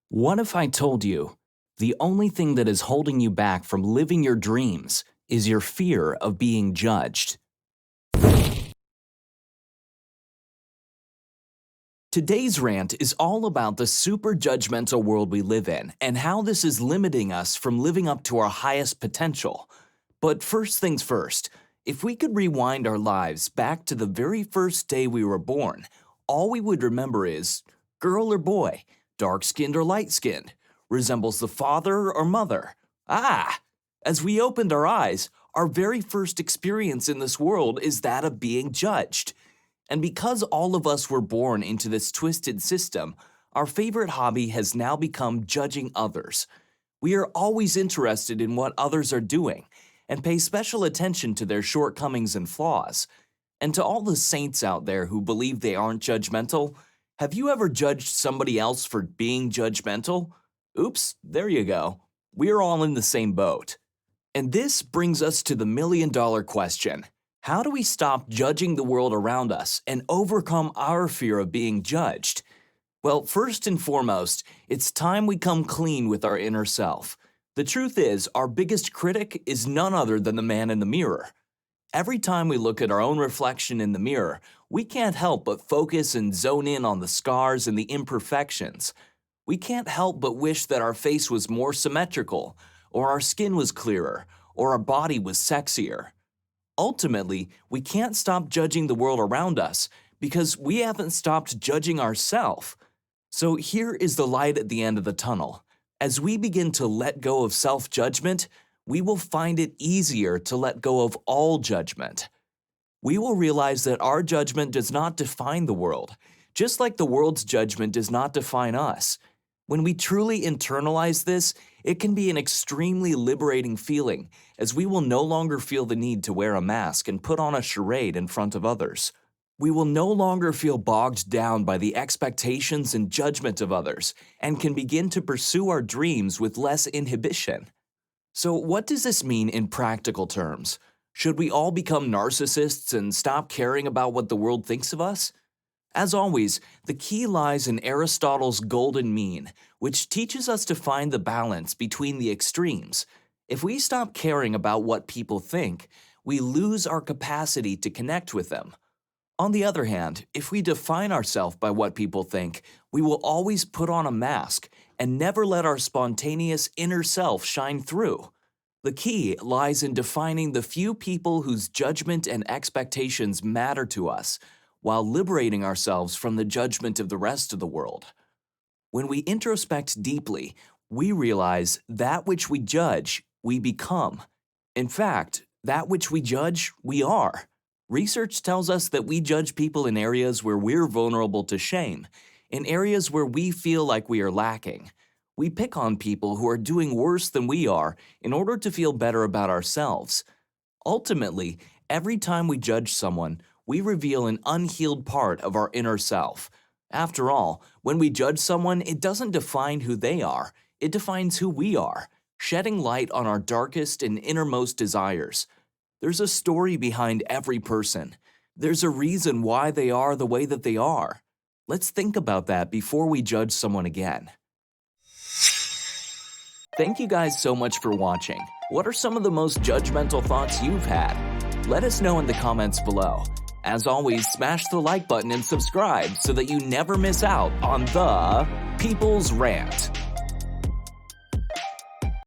What if I told you the only thing that is holding you back from living your dreams is your fear of being judged? Today's rant is all about the super judgmental world we live in and how this is limiting us from living up to our highest potential. But first things first, if we could rewind our lives back to the very first day we were born, all we would remember is girl or boy, dark-skinned or light-skinned, resembles the father or mother. As we opened our eyes, our very first experience in this world is that of being judged. And because all of us were born into this twisted system, our favorite hobby has now become judging others. We are always interested in what others are doing and pay special attention to their shortcomings and flaws. And to all the saints out there who believe they aren't judgmental, have you ever judged somebody else for being judgmental? Oops, there you go. We're all in the same boat. And this brings us to the million-dollar question. How do we stop judging the world around us and overcome our fear of being judged? Well, first and foremost, it's time we come clean with our inner self. The truth is, our biggest critic is none other than the man in the mirror. Every time we look at our own reflection in the mirror, we can't help but focus and zone in on the scars and the imperfections. We can't help but wish that our face was more symmetrical, or our skin was clearer, or our body was sexier. Ultimately, we can't stop judging the world around us because we haven't stopped judging ourselves. So here is the light at the end of the tunnel. As we begin to let go of self-judgment, we will find it easier to let go of all judgment. We will realize that our judgment does not define the world, just like the world's judgment does not define us. When we truly internalize this, it can be an extremely liberating feeling, as we will no longer feel the need to wear a mask and put on a charade in front of others. We will no longer feel bogged down by the expectations and judgment of others, and can begin to pursue our dreams with less inhibition. So what does this mean in practical terms? Should we all become narcissists and stop caring about what the world thinks of us? As always, the key lies in Aristotle's golden mean, which teaches us to find the balance between the extremes. If we stop caring about what people think, we lose our capacity to connect with them. On the other hand, if we define ourselves by what people think, we will always put on a mask and never let our spontaneous inner self shine through. The key lies in defining the few people whose judgment and expectations matter to us, while liberating ourselves from the judgment of the rest of the world. When we introspect deeply, we realize that which we judge, we become. In fact, that which we judge, we are. Research tells us that we judge people in areas where we're vulnerable to shame, in areas where we feel like we are lacking. We pick on people who are doing worse than we are in order to feel better about ourselves. Ultimately, every time we judge someone, we reveal an unhealed part of our inner self. After all, when we judge someone, it doesn't define who they are, it defines who we are, shedding light on our darkest and innermost desires. There's a story behind every person. There's a reason why they are the way that they are. Let's think about that before we judge someone again. Thank you guys so much for watching. What are some of the most judgmental thoughts you've had? Let us know in the comments below. As always, smash the like button and subscribe so that you never miss out on the People's Rant.